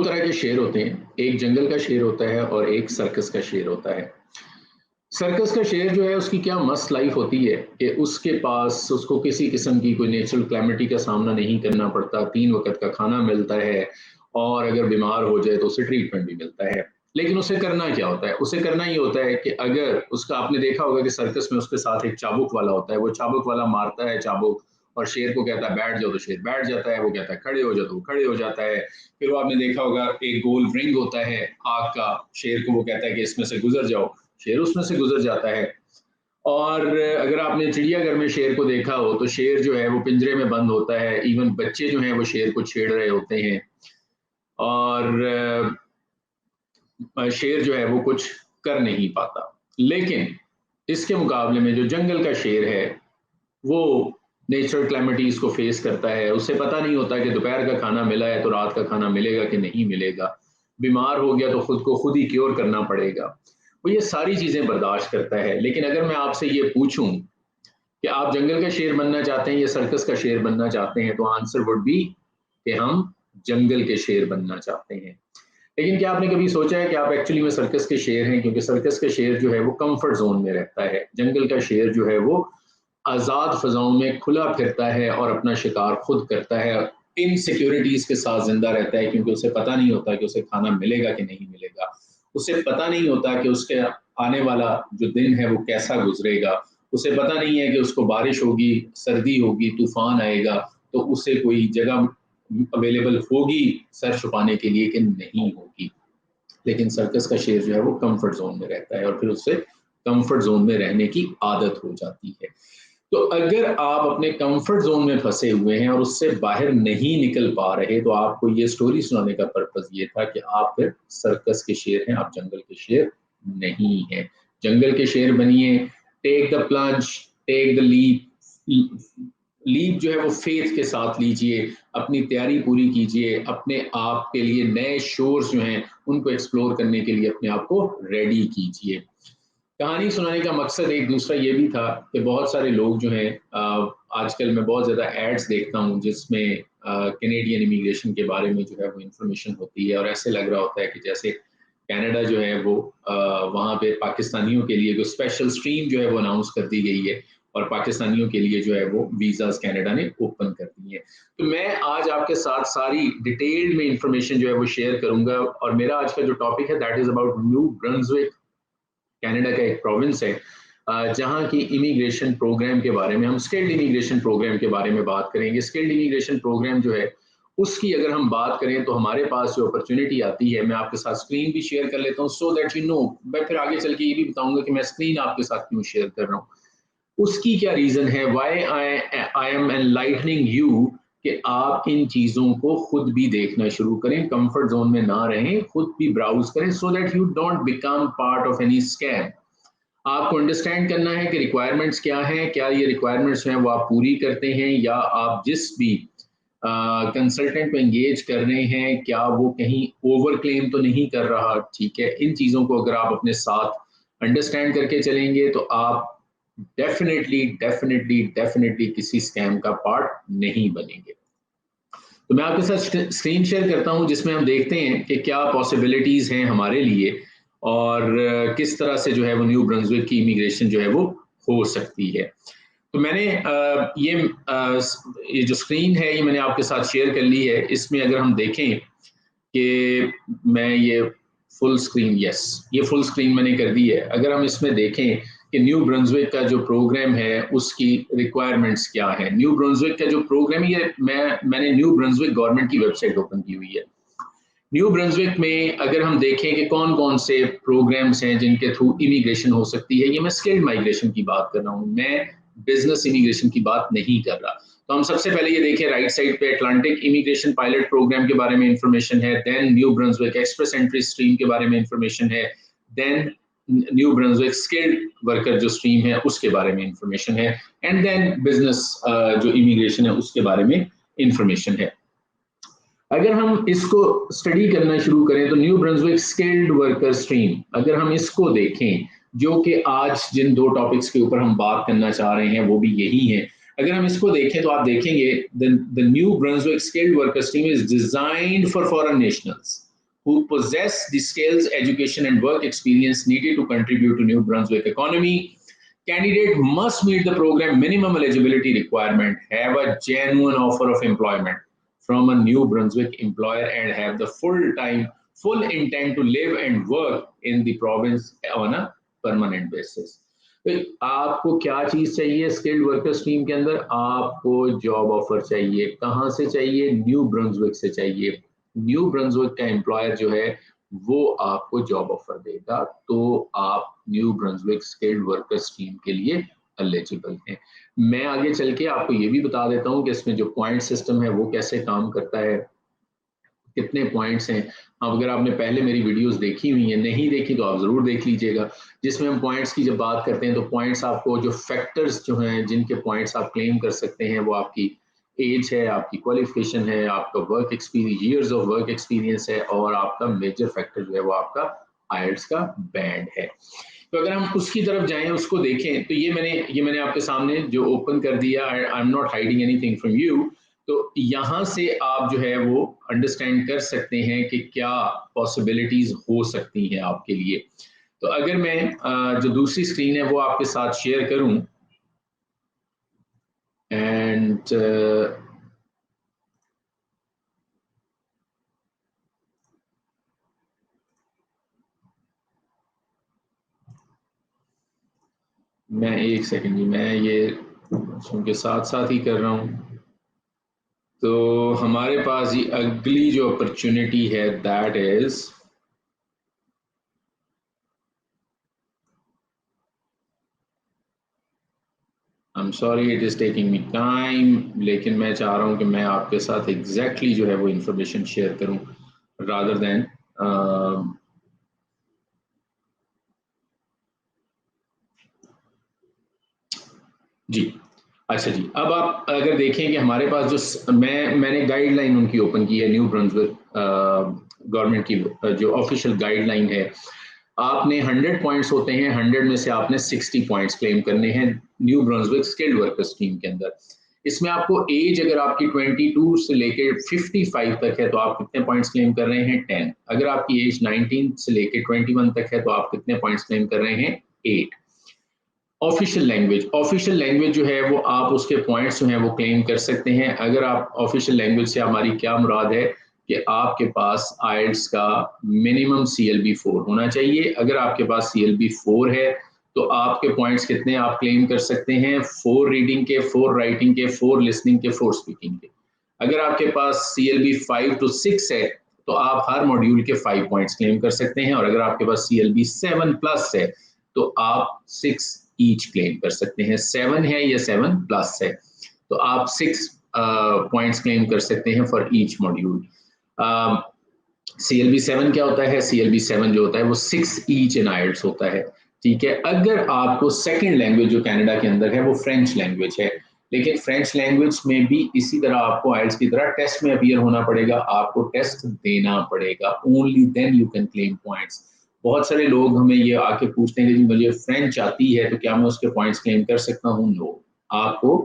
दो तरह के शेर होते हैं, एक जंगल का शेर होता है और एक सर्कस का शेर होता है। सर्कस का शेर जो है उसकी क्या मस्त लाइफ होती है कि उसके पास उसको किसी किस्म की कोई नेचुरल क्लैमिटी का सामना नहीं करना पड़ता, 3 वक्त का खाना मिलता है और अगर बीमार हो जाए तो उसे ट्रीटमेंट भी मिलता है। लेकिन उसे करना क्या होता है? उसे करना ये होता है कि अगर उसका, आपने देखा होगा कि सर्कस में उसके साथ एक चाबुक वाला होता है, वो चाबुक वाला मारता है चाबुक और शेर को कहता है बैठ जाओ तो शेर बैठ जाता है, वो कहता है खड़े हो जाओ तो वो खड़े हो जाता है। फिर वो आपने देखा होगा एक गोल रिंग होता है आग का, शेर को वो कहता है कि इसमें से गुजर जाओ, शेर उसमें से गुजर जाता है। और अगर आपने चिड़ियाघर में शेर को देखा हो तो शेर जो है वो पिंजरे में बंद होता है, इवन बच्चे जो हैं वो शेर को छेड़ रहे होते हैं और शेर जो है वो कुछ कर नहीं पाता। लेकिन इसके मुकाबले में जो जंगल का शेर है वो नेचुरल क्लैमिटीज को फेस करता है, उसे पता नहीं होता कि दोपहर का खाना मिला है तो रात का खाना मिलेगा कि नहीं मिलेगा, बीमार हो गया तो खुद को खुद ही क्योर करना पड़ेगा, वो ये सारी चीजें बर्दाश्त करता है। लेकिन अगर मैं आपसे ये पूछूं कि आप जंगल का शेर बनना चाहते हैं या सर्कस का शेर बनना चाहते हैं, तो आंसर वुड बी कि हम जंगल के शेर बनना चाहते हैं। लेकिन क्या आपने कभी सोचा है कि आप एक्चुअली में सर्कस के शेर हैं? क्योंकि सर्कस का शेर जो है वो कंफर्ट जोन में रहता है, जंगल का शेर जो है वो आजाद फजाओं में खुला फिरता है और अपना शिकार खुद करता है, इनसिक्योरिटीज के साथ जिंदा रहता है, क्योंकि उसे पता नहीं होता कि उसे खाना मिलेगा कि नहीं मिलेगा, उसे पता नहीं होता कि उसके आने वाला जो दिन है वो कैसा गुजरेगा, उसे पता नहीं है कि उसको बारिश होगी, सर्दी होगी, तूफान आएगा तो उसे कोई जगह अवेलेबल होगी सर छुपाने के लिए कि नहीं होगी। लेकिन सर्कस का शेर जो है वो कंफर्ट जोन में रहता है और फिर उससे कंफर्ट जोन में रहने की आदत हो जाती है। तो अगर आप अपने कंफर्ट जोन में फंसे हुए हैं और उससे बाहर नहीं निकल पा रहे, तो आपको ये स्टोरी सुनाने का पर्पस ये था कि आप फिर सर्कस के शेर हैं, आप जंगल के शेर नहीं हैं। जंगल के शेर बनिए, take the plunge, take the leap. Leap जो है वो फेथ के साथ लीजिए, अपनी तैयारी पूरी कीजिए, अपने आप के लिए नए शोर्स जो हैं उनको एक्सप्लोर करने के लिए अपने आप को रेडी कीजिए। कहानी सुनाने का मकसद एक दूसरा ये भी था कि बहुत सारे लोग जो हैं, आजकल मैं बहुत ज़्यादा एड्स देखता हूँ जिसमें कैनेडियन इमिग्रेशन के बारे में जो है वो इन्फॉर्मेशन होती है और ऐसे लग रहा होता है कि जैसे कनाडा जो है वो वहाँ पे पाकिस्तानियों के लिए जो स्पेशल स्ट्रीम जो है वो अनाउंस कर दी गई है और पाकिस्तानियों के लिए जो है वो वीज़ाज कनाडा ने ओपन कर दी है। तो मैं आज आपके साथ सारी डिटेल में इंफॉर्मेशन जो है वो शेयर करूंगा और मेरा आज का जो टॉपिक है that is about new Brunswick. Canada का एक प्रोविंस है जहाँ की इमिग्रेशन प्रोग्राम के बारे में, हम स्किल्ड इमिग्रेशन प्रोग्राम के बारे में बात करेंगे। स्किल्ड इमिग्रेशन प्रोग्राम जो है उसकी अगर हम बात करें तो हमारे पास जो अपॉर्चुनिटी आती है, मैं आपके साथ स्क्रीन भी शेयर कर लेता हूँ सो दैट यू नो, मैं फिर आगे चल के ये भी बताऊंगा कि मैं स्क्रीन आपके साथ क्यों शेयर कर रहा हूँ, उसकी क्या रीजन है, why I am enlightening you, कि आप इन चीजों को खुद भी देखना शुरू करें, कंफर्ट जोन में ना रहें, खुद भी ब्राउज करें so that you don't become part of any scam. आपको अंडरस्टैंड करना है कि रिक्वायरमेंट्स क्या हैं, क्या ये रिक्वायरमेंट्स हैं वो आप पूरी करते हैं या आप जिस भी कंसल्टेंट में एंगेज कर रहे हैं क्या वो कहीं ओवर क्लेम तो नहीं कर रहा। ठीक है, इन चीज़ों को अगर आप अपने साथ अंडरस्टैंड करके चलेंगे तो आप डेफिनेटली डेफिनेटली डेफिनेटली किसी स्कैम का पार्ट नहीं बनेंगे। तो मैं आपके साथ स्क्रीन शेयर करता हूं जिसमें हम देखते हैं कि क्या पॉसिबिलिटीज हैं हमारे लिए और किस तरह से जो है वो न्यू ब्रंसविक की इमिग्रेशन जो है वो हो सकती है। तो मैंने ये जो स्क्रीन है ये मैंने आपके साथ शेयर कर ली है। इसमें अगर हम देखें कि मैं ये फुल स्क्रीन, यस ये फुल स्क्रीन मैंने कर दी है। अगर हम इसमें देखें कि न्यू ब्रंसविक का जो प्रोग्राम है उसकी रिक्वायरमेंट्स क्या है, न्यू ब्रंसविक का जो प्रोग्राम है ये मैंने न्यू ब्रंसविक गवर्नमेंट की वेबसाइट ओपन की हुई है। न्यू ब्रंसविक में अगर हम देखें कि कौन कौन से प्रोग्राम्स हैं जिनके थ्रू इमिग्रेशन हो सकती है, ये मैं स्किल्ड माइग्रेशन की बात कर रहा हूँ, मैं बिजनेस इमिग्रेशन की बात नहीं कर रहा। तो हम सबसे पहले ये देखें राइट साइड पे अटलांटिक इमिग्रेशन पायलट प्रोग्राम के बारे में इंफॉर्मेशन है, then New Brunswick express entry stream के बारे में इंफॉर्मेशन है, then New Brunswick skilled worker जो स्ट्रीम है उसके बारे में इंफॉर्मेशन है, एंड देन बिजनेस जो इमिग्रेशन है उसके बारे में इंफॉर्मेशन है। अगर हम इसको स्टडी करना शुरू करें तो new Brunswick skilled worker stream, अगर हम इसको देखें जो कि आज जिन दो टॉपिक्स के ऊपर हम बात करना चाह रहे हैं वो भी यही है, अगर हम इसको देखें तो आप देखेंगे the new Brunswick skilled worker stream is designed for foreign nationals. who possess the skills, education and work experience needed to contribute to New Brunswick economy. Candidate must meet the program minimum eligibility requirement, have a genuine offer of employment from a New Brunswick employer and have the full intent to live and work in the province on a permanent basis. तो आपको क्या चीज चाहिए skilled worker stream के अंदर? आपको job offer चाहिए। कहाँ से चाहिए? न्यू ब्रंसविक से चाहिए। न्यू ब्रंसविक का एम्प्लॉयर जो है वो आपको जॉब ऑफर देगा, तो आप new Brunswick skilled worker stream के लिए एलिजिबल हैं। मैं आगे चल के आपको ये भी बता देता हूँ कि इसमें जो पॉइंट सिस्टम है वो कैसे काम करता है, कितने पॉइंट्स हैं। अब अगर आपने पहले मेरी वीडियोस देखी हुई हैं, नहीं देखी तो आप जरूर देख लीजिएगा, जिसमें हम पॉइंट्स की जब बात करते हैं तो पॉइंट्स आपको जो फैक्टर्स जो हैं जिनके पॉइंट्स आप क्लेम कर सकते हैं वो आपकी एज है, आपकी क्वालिफिकेशन है, आपका work experience, years of work experience है, और आपका मेजर फैक्टर जो है वो आपका आईएलटीएस का बैंड है। तो अगर हम उसकी तरफ जाएं, उसको देखें, तो ये मैंने आपके सामने जो ओपन कर दिया, I am not hiding anything from you. तो यहाँ से आप जो है वो अंडरस्टैंड कर सकते हैं कि क्या पॉसिबिलिटीज हो सकती हैं आपके लिए। तो अगर मैं जो दूसरी स्क्रीन है वो आपके साथ शेयर करूं, एंड मैं एक सेकंड जी, मैं ये उनके साथ साथ ही कर रहा हूं। तो हमारे पास ये अगली जो अपॉर्चुनिटी है that is, I am sorry it is taking me time, लेकिन मैं चाह रहा हूं कि मैं आपके साथ एग्जैक्टली जो है वो इंफॉर्मेशन शेयर करूं रादर देन जी। अच्छा जी, अब आप अगर देखें कि हमारे पास जो मैंने गाइडलाइन उनकी ओपन की है, न्यू ब्रंसविक गवर्नमेंट की जो ऑफिशियल गाइडलाइन है, आपने 100 पॉइंट्स होते हैं, 100 में से आपने 60 पॉइंट्स क्लेम करने हैं new Brunswick skilled worker scheme के अंदर। इसमें आपको एज अगर आपकी 22 से लेकर 55 तक है तो आप कितने पॉइंट्स क्लेम कर रहे हैं? 10। अगर आपकी एज 19 से लेकर 21 तक है तो आप कितने पॉइंट्स क्लेम कर रहे हैं? 8। ऑफिशियल लैंग्वेज जो है वो आप उसके पॉइंट्स जो हैं वो क्लेम कर सकते हैं। अगर आप ऑफिशियल लैंग्वेज से हमारी क्या मुराद है कि आपके पास आईएलटीएस का मिनिमम CLB 4 होना चाहिए। अगर आपके पास CLB 4 है तो आपके पॉइंट्स कितने आप क्लेम कर सकते हैं? 4 रीडिंग के, 4 राइटिंग के, 4 लिसनिंग के, 4 स्पीकिंग के। अगर आपके पास CLB 5 to 6 है तो आप हर मॉड्यूल के 5 पॉइंट्स क्लेम कर सकते हैं, और अगर आपके पास CLB 7 प्लस है तो आप 6 ईच क्लेम कर सकते हैं। 7 है या 7 प्लस है तो आप 6 पॉइंट्स क्लेम कर सकते हैं फॉर ईच मॉड्यूल। CLB 7 क्या होता है? CLB 7 जो होता है वो 6 ईच इन आईएलटीएस होता है, ठीक है। अगर आपको सेकंड लैंग्वेज जो कनाडा के अंदर है वो फ्रेंच लैंग्वेज है, लेकिन फ्रेंच लैंग्वेज में भी इसी तरह आपको आईएलटीएस की तरह टेस्ट में अपीयर होना पड़ेगा, आपको टेस्ट देना पड़ेगा, only then you can claim points. बहुत सारे लोग हमें ये आके पूछते हैं कि मुझे फ्रेंच आती है तो क्या मैं उसके पॉइंट्स क्लेम कर सकता हूँ? नो, आपको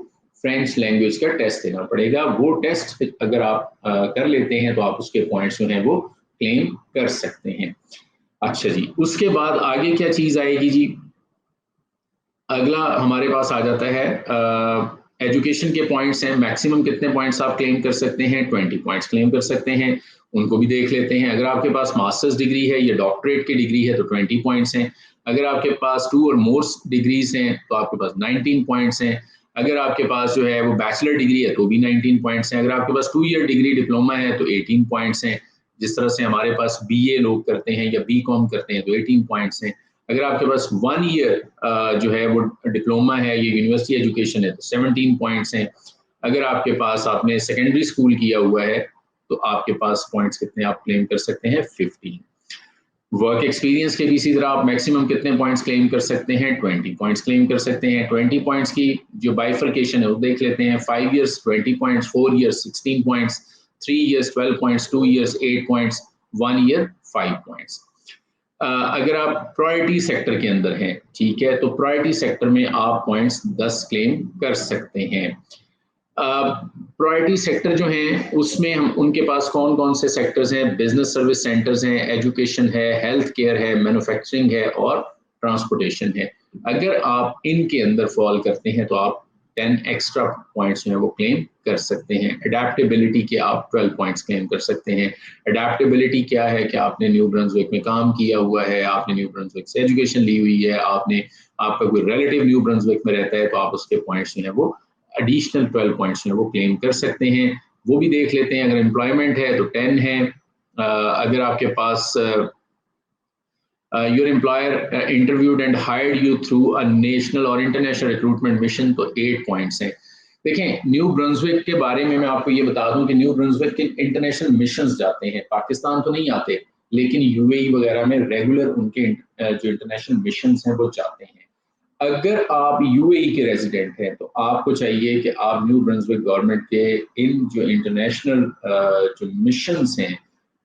फ्रेंच लैंग्वेज का टेस्ट देना पड़ेगा। वो टेस्ट अगर आप कर लेते हैं तो आप उसके पॉइंट्स जो हैं वो क्लेम कर सकते हैं। अच्छा जी, उसके बाद आगे क्या चीज आएगी जी? अगला हमारे पास आ जाता है एजुकेशन के पॉइंट्स हैं। मैक्सिमम कितने पॉइंट्स आप क्लेम कर सकते हैं? 20 पॉइंट्स क्लेम कर सकते हैं। उनको भी देख लेते हैं। अगर आपके पास मास्टर्स डिग्री है या डॉक्टरेट की डिग्री है तो 20 पॉइंट्स हैं। अगर आपके पास 2 और मोर डिग्रीज हैं तो आपके पास 19 पॉइंट्स हैं। अगर आपके पास जो है वो बैचलर डिग्री है तो भी 19 पॉइंट्स हैं। अगर आपके पास 2 ईयर डिग्री डिप्लोमा है तो 18 पॉइंट्स हैं। जिस तरह से हमारे पास BA लोग करते हैं या BCom करते हैं तो 18 पॉइंट्स हैं। अगर आपके पास 1 ईयर जो है वो डिप्लोमा है, ये यूनिवर्सिटी एजुकेशन है तो 17 पॉइंट्स हैं। अगर आपके पास आपने सेकेंडरी स्कूल किया हुआ है तो आपके पास पॉइंट्स कितने आप क्लेम कर सकते हैं? 15। वर्क एक्सपीरियंस के भी इसी तरह आप मैक्सिमम कितने पॉइंट्स क्लेम कर सकते हैं? 20 पॉइंट्स क्लेम कर सकते हैं। 20 पॉइंट्स की जो बाइफर्केशन है वो देख लेते हैं। 5 years 20 points, 4 years 16 points, 3 years 12 points, 2 years 8 points, 1 year 5 points. अगर आप प्रायोरिटी सेक्टर के अंदर हैं, ठीक है, तो प्रायोरिटी सेक्टर में आप पॉइंट्स 10 क्लेम कर सकते हैं। प्रायोरिटी सेक्टर जो हैं उसमें हम उनके पास कौन कौन से सेक्टर्स हैं, बिजनेस सर्विस सेंटर्स हैं, एजुकेशन है, हेल्थ केयर है, मैन्युफैक्चरिंग है और ट्रांसपोर्टेशन है। अगर आप इनके अंदर फॉल करते हैं तो आप 10 एक्स्ट्रा पॉइंट्स जो है वो क्लेम कर सकते हैं। अडेप्टेबिलिटी के आप 12 पॉइंट्स क्लेम कर सकते हैं। अडेप्टेबिलिटी क्या है कि आपने न्यू ब्रंसविक में काम किया हुआ है, आपने न्यू ब्रंसविक से एजुकेशन ली हुई है, आपका कोई रिलेटिव न्यू ब्रंसविक में रहता है तो आप उसके पॉइंट्स जो है वो एडिशनल 12 पॉइंट्स जो है वो क्लेम कर सकते हैं। वो भी देख लेते हैं। अगर एम्प्लॉयमेंट है तो 10 है। अगर आपके पास your employer interviewed and hired you through a national or international recruitment mission तो 8 पॉइंट्स हैं। देखें, न्यू ब्रंसविक के बारे में मैं आपको ये बता दूं कि न्यू ब्रंसविक के इंटरनेशनल मिशंस जाते हैं, पाकिस्तान तो नहीं आते, लेकिन यूएई वगैरह में रेगुलर उनके जो इंटरनेशनल मिशंस हैं वो जाते हैं। अगर आप यूएई के रेजिडेंट हैं तो आपको चाहिए कि आप न्यू ब्रंसविक गवर्नमेंट के इन जो इंटरनेशनल जो मिशंस हैं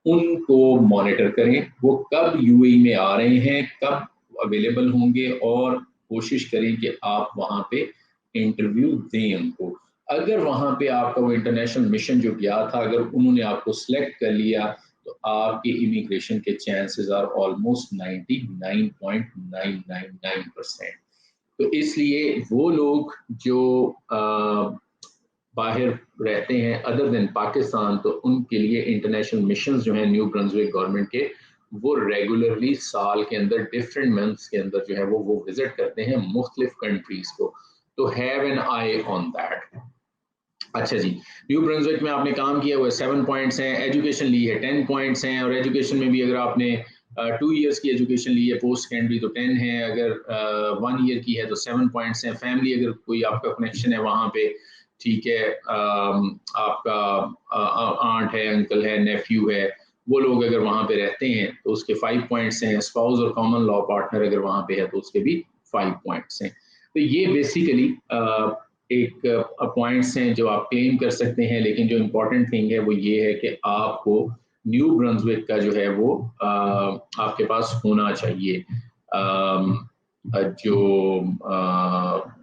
उनको मॉनिटर करें, वो कब यूएई में आ रहे हैं, कब अवेलेबल होंगे, और कोशिश करें कि आप वहां पे इंटरव्यू दें उनको। अगर वहां पे आपका वो इंटरनेशनल मिशन जो गया था, अगर उन्होंने आपको सिलेक्ट कर लिया तो आपके इमिग्रेशन के चांसेस आर ऑलमोस्ट 99.999%। तो इसलिए वो लोग जो बाहर रहते हैं अदर देन पाकिस्तान, तो उनके लिए इंटरनेशनल मिशंस जो हैं न्यू ब्रंसविक गवर्नमेंट के, वो रेगुलरली साल के अंदर डिफरेंट मंथ्स के अंदर जो है वो विजिट करते हैं मुख्तलिफ कंट्रीज को। तो have an I on that. अच्छा जी, न्यू ब्रंसविक में आपने काम किया हुआ है, 7 पॉइंट्स हैं। एजुकेशन ली है, 10 पॉइंट्स हैं। और एजुकेशन में भी अगर आपने 2 ईयर्स की एजुकेशन ली है पोस्ट सेकेंडरी तो 10 है। अगर 1 ईयर की है तो 7 पॉइंट्स हैं। फैमिली अगर कोई आपका कनेक्शन है वहाँ पे, ठीक है, आपका आंट है, अंकल है, नेफ्यू है, वो लोग अगर वहाँ पे रहते हैं तो उसके 5 पॉइंट्स हैं। स्पाउस और कॉमन लॉ पार्टनर अगर वहाँ पे है तो उसके भी 5 पॉइंट्स हैं। तो ये बेसिकली एक पॉइंट्स हैं जो आप क्लेम कर सकते हैं। लेकिन जो इम्पोर्टेंट थिंग है वो ये है कि आपको न्यू ब्रंसविक का जो है वो आपके पास होना चाहिए। जो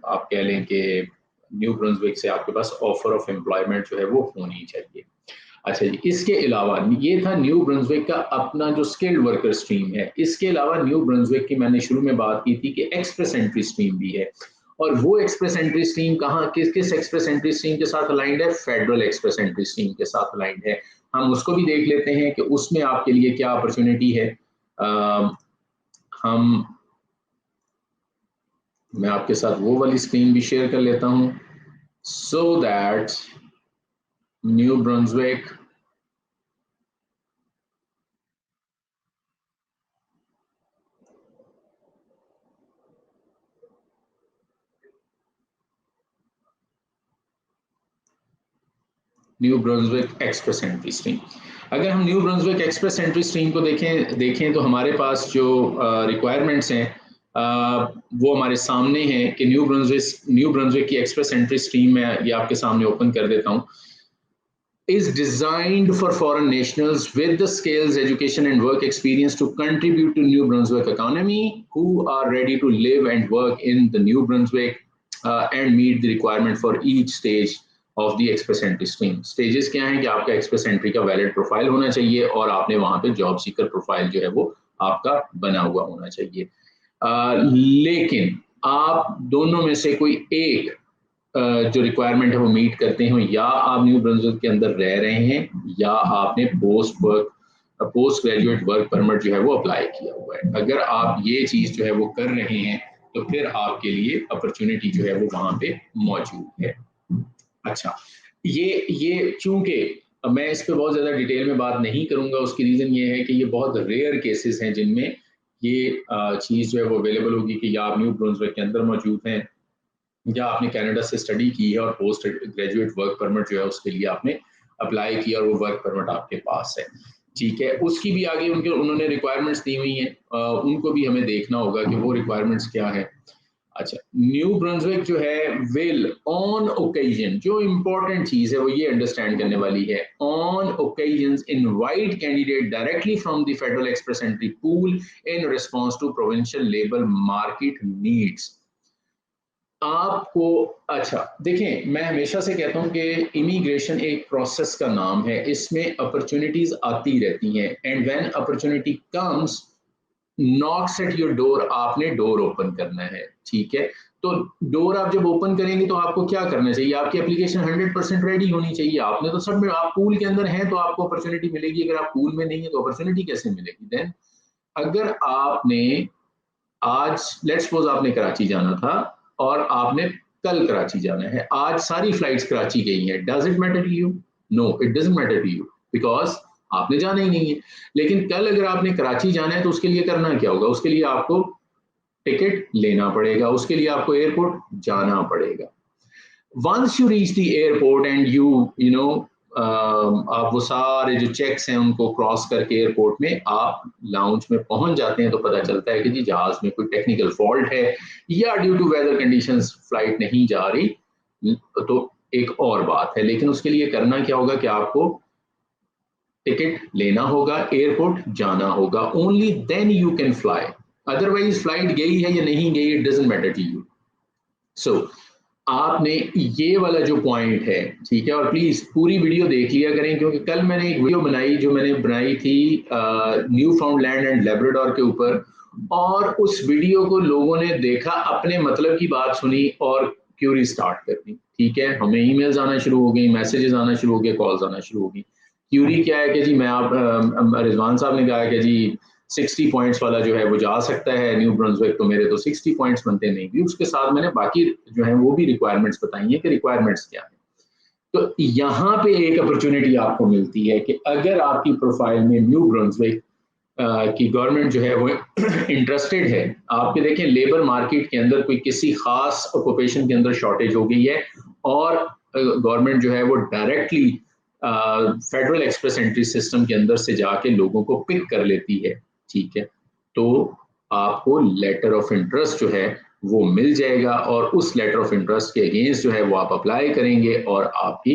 आप कह लें कि न्यू ब्रंसविक से आपके पास ऑफर ऑफ एम्प्लॉयमेंट जो है वो होनी चाहिए। अच्छा जी, इसके अलावा ये था न्यू ब्रंसविक का अपना जो स्किल्ड वर्कर स्ट्रीम है। इसके अलावा न्यू ब्रंसविक की मैंने शुरू में बात की थी कि एक्सप्रेस एंट्री स्ट्रीम भी है। और वो एक्सप्रेस एंट्री स्ट्रीम कहाँ, किस किस एक्सप्रेस एंट्री स्ट्रीम के साथ अलाइंड है? फेडरल एक्सप्रेस एंट्री स्ट्रीम के साथ अलाइंड है। हम उसको भी देख लेते हैं कि उसमें आपके लिए क्या अपॉर्चुनिटी है। मैं आपके साथ वो वाली स्क्रीन भी शेयर कर लेता हूं so that new Brunswick new Brunswick express entry stream. अगर हम new Brunswick express entry stream को देखें तो हमारे पास जो रिक्वायरमेंट्स हैं वो हमारे सामने हैं कि न्यू ब्रंसविक की एक्सप्रेस एंट्री स्ट्रीम मैं ये आपके सामने ओपन कर देता हूँ। is designed for foreign nationals with the skills, education and work experience to contribute to New Brunswick economy who are ready to live and work in the New Brunswick and meet the requirement for each stage of the express entry stream. Stages क्या हैं कि आपका express entry का valid profile होना चाहिए और आपने वहाँ पे job seeker profile जो है वो आपका बना हुआ होना चाहिए। लेकिन आप दोनों में से कोई एक जो रिक्वायरमेंट है वो मीट करते हैं, या आप न्यू ब्रंसविक के अंदर रह रहे हैं या आपने पोस्ट ग्रेजुएट वर्क परमिट जो है वो अप्लाई किया हुआ है। अगर आप ये चीज जो है वो कर रहे हैं तो फिर आपके लिए अपॉर्चुनिटी जो है वो वहां पे मौजूद है। अच्छा, ये चूंकि मैं इस पे बहुत ज्यादा डिटेल में बात नहीं करूंगा, उसकी रीजन ये है कि ये बहुत रेयर केसेस हैं जिनमें ये चीज जो है वो अवेलेबल होगी कि या आप न्यू ब्रंसविक के अंदर मौजूद हैं या आपने कनाडा से स्टडी की है और पोस्ट ग्रेजुएट वर्क परमिट जो है उसके लिए आपने अप्लाई किया और वो वर्क परमिट आपके पास है, ठीक है। उसकी भी आगे उन्होंने रिक्वायरमेंट्स दी हुई हैं, उनको भी हमें देखना होगा कि वो रिक्वायरमेंट्स क्या है। अच्छा, न्यू ब्रंसविक जो है विल ऑन ओकेजन, जो इम्पोर्टेंट चीज है वो ये अंडरस्टैंड करने वाली है, on occasions invite candidate directly from the federal express entry pool in response to provincial labour market needs. आपको अच्छा देखें, मैं हमेशा से कहता हूं कि इमिग्रेशन एक प्रोसेस का नाम है, इसमें अपॉर्चुनिटीज आती रहती हैं, and when opportunity comes Knox at your door, आपने डोर ओपन करना है, ठीक है। तो डोर आप जब ओपन करेंगे तो आपको क्या करना चाहिए, आपकी एप्लीकेशन 100% रेडी होनी चाहिए। आपने तो सब में, आप पूल के अंदर हैं तो आपको अपॉर्चुनिटी मिलेगी, अगर आप पूल में नहीं है तो अपॉर्चुनिटी कैसे मिलेगी। देन अगर आपने आज लेट्स सपोज आपने कराची जाना था और आपने कल कराची जाना है, आज सारी फ्लाइट्स कराची गई हैं, does it matter to you? No, it doesn't matter to you, because आपने जाना ही नहीं है। लेकिन कल अगर आपने कराची जाना है तो उसके लिए करना क्या होगा, उसके लिए आपको टिकट लेना पड़ेगा, उसके लिए आपको एयरपोर्ट जाना पड़ेगा। Once you reach the airport and you know आप वो सारे जो चेक्स हैं उनको क्रॉस करके एयरपोर्ट में आप लाउंज में पहुंच जाते हैं, तो पता चलता है कि जी जहाज में कोई टेक्निकल फॉल्ट है या due to weather conditions flight नहीं जा रही, तो एक और बात है। लेकिन उसके लिए करना क्या होगा कि आपको टिकट लेना होगा, एयरपोर्ट जाना होगा, only then you can fly. Otherwise flight गई है या नहीं गई, it doesn't matter to you. So आपने ये वाला जो पॉइंट है, ठीक है, और प्लीज पूरी वीडियो देख लिया करें, क्योंकि कल मैंने एक वीडियो बनाई जो मैंने बनाई थी न्यू फाउंडलैंड एंड लेब्राडोर के ऊपर, और उस वीडियो को लोगों ने देखा, अपने मतलब की बात सुनी और क्यूरी स्टार्ट कर दी, ठीक है। हमें ईमेल्स आना शुरू हो गई, मैसेजेस आना शुरू हो गए, कॉल्स आना शुरू हो गई। क्यूरी क्या है कि जी मैं आप रिजवान साहब ने कहा कि जी 60 पॉइंट्स वाला जो है वो जा सकता है न्यू ब्रंसविक, तो मेरे तो 60 पॉइंट्स बनते नहीं भी। उसके साथ मैंने बाकी जो है वो भी रिक्वायरमेंट्स बताई हैं कि रिक्वायरमेंट्स क्या है। तो यहाँ पे एक अपॉर्चुनिटी आपको मिलती है कि अगर आपकी प्रोफाइल में न्यू ब्रंसविक की गवर्नमेंट जो है वो इंटरेस्टेड है, आपके देखें लेबर मार्केट के अंदर कोई किसी खास ऑक्यूपेशन के अंदर शॉर्टेज हो गई है और गवर्नमेंट जो है वो directly federal express entry system के अंदर से जाके लोगों को पिक कर लेती है, ठीक है, तो आपको लेटर ऑफ इंटरेस्ट जो है वो मिल जाएगा, और उस लेटर ऑफ इंटरेस्ट के अगेंस्ट जो है वो आप अप्लाई करेंगे और आपकी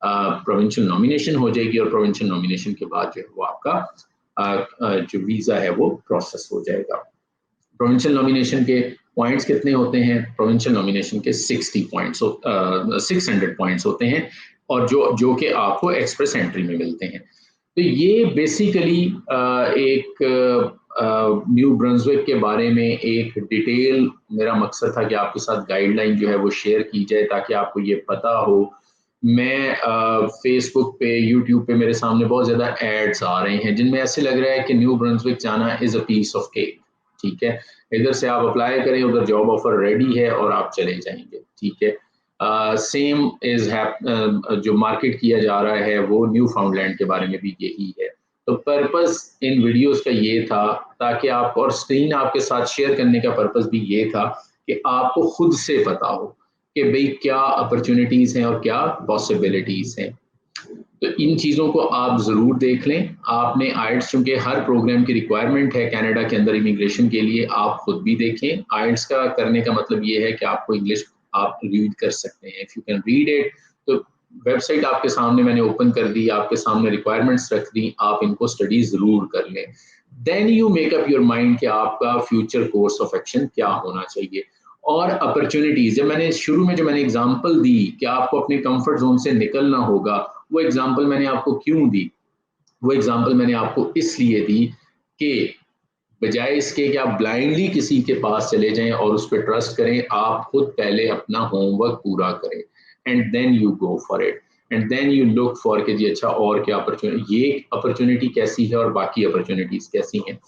प्रोविंशियल नॉमिनेशन हो जाएगी, और प्रोविंशियल नॉमिनेशन के बाद जो है वो आपका जो वीज़ा है वो प्रोसेस हो जाएगा। प्रोविंशियल नॉमिनेशन के पॉइंट्स कितने होते हैं, प्रोविंशियल नॉमिनेशन के 60 पॉइंट्स 600 पॉइंट्स होते हैं, और जो कि आपको एक्सप्रेस एंट्री में मिलते हैं। तो ये बेसिकली एक न्यू ब्रंसविक के बारे में एक डिटेल, मेरा मकसद था कि आपके साथ गाइडलाइन जो है वो शेयर की जाए ताकि आपको ये पता हो। मैं फेसबुक पे, यूट्यूब पे मेरे सामने बहुत ज़्यादा एड्स आ रहे हैं जिनमें ऐसे लग रहा है कि न्यू ब्रंसविक जाना is a piece of cake, ठीक है, इधर से आप अप्लाई करें, उधर जॉब ऑफर रेडी है और आप चले जाएंगे, ठीक है। सेम इज जो मार्केट किया जा रहा है वो न्यू फाउंडलैंड के बारे में भी यही है। तो पर्पस इन वीडियोस का ये था ताकि आप, और स्क्रीन आपके साथ शेयर करने का पर्पस भी ये था कि आपको खुद से पता हो कि भाई क्या अपॉर्चुनिटीज हैं और क्या पॉसिबिलिटीज हैं। तो इन चीज़ों को आप ज़रूर देख लें। आपने आइल्स, चूंकि हर प्रोग्राम की रिक्वायरमेंट है कनाडा के अंदर इमिग्रेशन के लिए, आप खुद भी देखें। आइल्स का करने का मतलब ये है कि आपको इंग्लिश आप रीड कर सकते हैं, if you can read it. तो वेबसाइट आपके सामने मैंने ओपन कर दी, आपके सामने रिक्वायरमेंट्स रख दी, आप इनको स्टडी ज़रूर कर लें। Then you make up your mind कि आपका फ्यूचर कोर्स ऑफ एक्शन क्या होना चाहिए। और अपॉर्चुनिटीज, जब मैंने शुरू में जो मैंने एग्जांपल दी कि आपको अपने कंफर्ट जोन से निकलना होगा, वो एग्जांपल मैंने आपको क्यों दी, वो एग्जांपल मैंने आपको इसलिए दी कि बजाय इसके कि आप ब्लाइंडली किसी के पास चले जाएं और उस पर ट्रस्ट करें, आप खुद पहले अपना होमवर्क पूरा करें and then you go for it, and then you look for कि जी अच्छा और क्या अपॉर्चुनिटी, ये अपॉर्चुनिटी कैसी है और बाकी अपॉर्चुनिटीज कैसी हैं।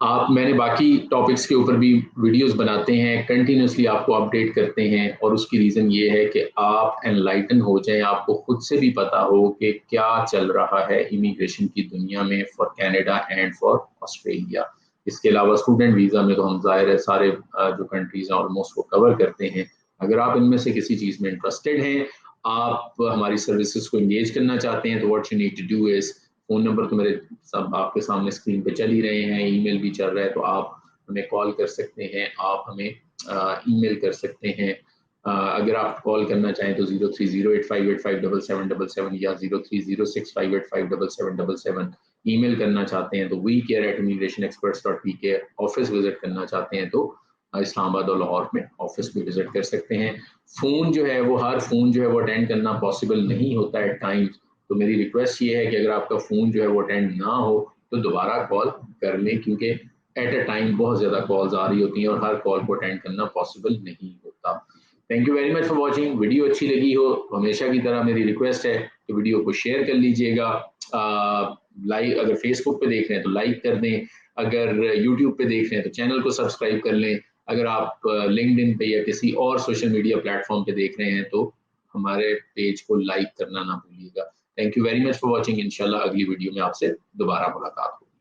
आप, मैंने बाकी टॉपिक्स के ऊपर भी वीडियोस बनाते हैं, कंटिन्यूसली आपको अपडेट करते हैं, और उसकी रीज़न ये है कि आप एनलाइटन हो जाएं, आपको खुद से भी पता हो कि क्या चल रहा है इमिग्रेशन की दुनिया में for Canada and for Australia. इसके अलावा स्टूडेंट वीज़ा में तो हम ज़ाहिर है सारे जो कंट्रीज हैं ऑलमोस्ट वो कवर करते हैं। अगर आप इनमें से किसी चीज़ में इंटरेस्टेड हैं, आप हमारी सर्विसेज को इंगेज करना चाहते हैं, तो what you need to do is, phone number तो मेरे सब आपके सामने स्क्रीन पे चल ही रहे हैं, ईमेल भी चल रहा है, तो आप हमें कॉल कर सकते हैं, आप हमें ईमेल कर सकते हैं। अगर आप कॉल करना चाहें तो 0308585777 या 0306585777। ईमेल करना चाहते हैं तो wecare@immigrationexperts.pk, ऑफिस विजिट करना चाहते हैं तो इस्लामाबाद और लाहौर में ऑफिस भी विजिट कर सकते हैं। फ़ोन जो है वो हर फ़ोन जो है वो अटेंड करना पॉसिबल नहीं होता है टाइम्स, तो मेरी रिक्वेस्ट ये है कि अगर आपका फ़ोन जो है वो अटेंड ना हो तो दोबारा कॉल कर लें, क्योंकि एट अ टाइम बहुत ज़्यादा कॉल्स आ रही होती हैं और हर कॉल को अटेंड करना पॉसिबल नहीं होता। Thank you very much for watching. Video अच्छी लगी हो तो हमेशा की तरह मेरी रिक्वेस्ट है कि वीडियो को शेयर कर लीजिएगा। लाइक अगर फेसबुक पे देख रहे हैं तो लाइक कर दें, अगर यूट्यूब पे देख रहे हैं तो चैनल को सब्सक्राइब कर लें, अगर आप लिंक्डइन पे या किसी और सोशल मीडिया प्लेटफॉर्म पे देख रहे हैं तो हमारे पेज को लाइक करना ना भूलिएगा। Thank you very much for watching. इंशाल्लाह अगली वीडियो में आपसे दोबारा मुलाकात होगी।